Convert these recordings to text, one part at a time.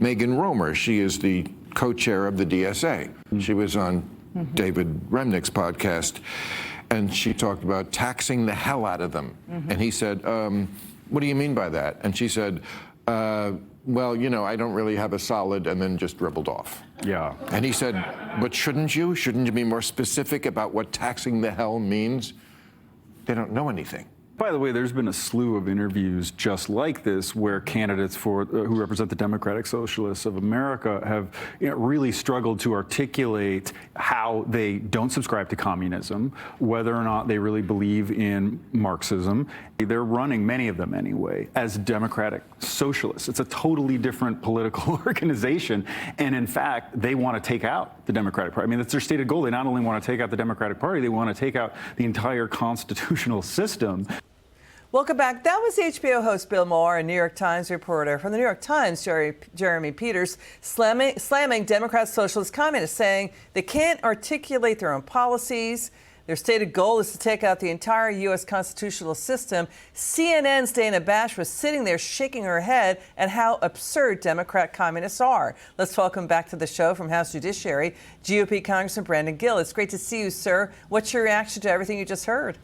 Megan Romer. She is the co-chair of the DSA. She was on David Remnick's podcast, and she talked about taxing the hell out of them. And he said, what do you mean by that? And she said, well, you know, I don't really have a solid, and then just dribbled off. Yeah. And he said, but shouldn't you? Shouldn't you be more specific about what taxing the hell means? They don't know anything. By the way, there's been a slew of interviews just like this where candidates for who represent the Democratic Socialists of America have really struggled to articulate how they don't subscribe to communism, whether or not they really believe in Marxism. They're running, many of them anyway, as Democratic Socialists. It's a totally different political organization. And in fact, they want to take out the Democratic Party. I mean, that's their stated goal. They not only want to take out the Democratic Party, they want to take out the entire constitutional system. Welcome back. That was HBO host Bill Maher, a New York Times reporter. From the New York Times, Jeremy Peters slamming Democrat Socialist Communists, saying they can't articulate their own policies. Their stated goal is to take out the entire U.S. constitutional system. CNN's Dana Bash was sitting there shaking her head at how absurd Democrat communists are. Let's welcome back to the show from House Judiciary, GOP Congressman Brandon Gill. It's great to see you, sir. What's your reaction to everything you just heard?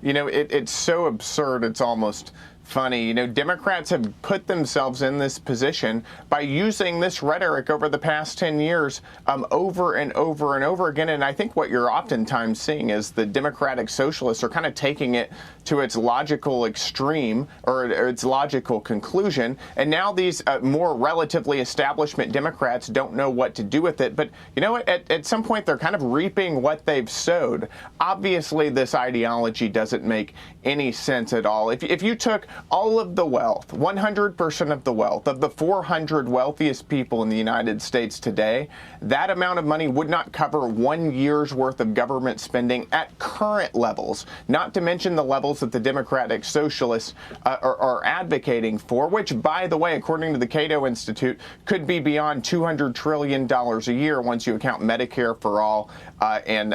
You know, it's so absurd, it's almost funny. You know, Democrats have put themselves in this position by using this rhetoric over the past 10 years over and over and over again. And I think what you're oftentimes seeing is the Democratic Socialists are kind of taking it to its logical extreme or its logical conclusion. And now these more relatively establishment Democrats don't know what to do with it. But, you know, at some point, they're kind of reaping what they've sowed. Obviously, this ideology doesn't make any sense at all. If you took all of the wealth, 100% of the wealth of the 400 wealthiest people in the United States today, that amount of money would not cover 1 year's worth of government spending at current levels, not to mention the levels that the Democratic Socialists are advocating for, which, by the way, according to the Cato Institute, could be beyond $200 trillion a year once you account Medicare for all and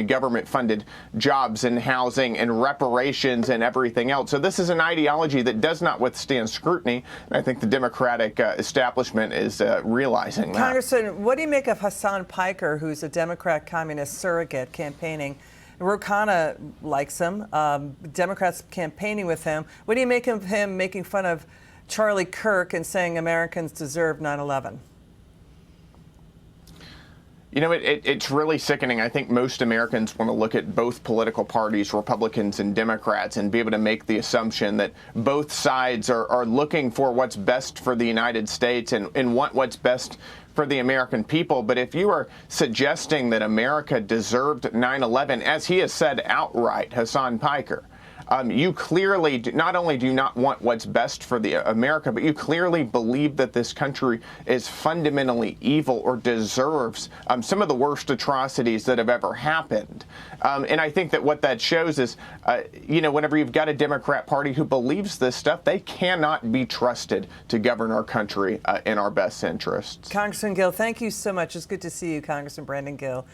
government-funded jobs and housing and reparations and everything else. So this is an ideology that does not withstand scrutiny, and I think the Democratic establishment is realizing that. Congressman, what do you make of Hassan Piker, who's a Democrat communist surrogate campaigning? Ro Khanna likes him. Democrats campaigning with him. What do you make of him making fun of Charlie Kirk and saying Americans deserve 9/11? You know, it's really sickening. I think most Americans want to look at both political parties, Republicans and Democrats, and be able to make the assumption that both sides are looking for what's best for the United States and want what's best for the American people. But if you are suggesting that America deserved 9/11, as he has said outright, Hassan Piker, you clearly not only do not want what's best for the America, but you clearly believe that this country is fundamentally evil or deserves some of the worst atrocities that have ever happened. And I think that what that shows is, you know, whenever you've got a Democrat Party who believes this stuff, they cannot be trusted to govern our country in our best interests. Congressman Gill, thank you so much. It's good to see you, Congressman Brandon Gill.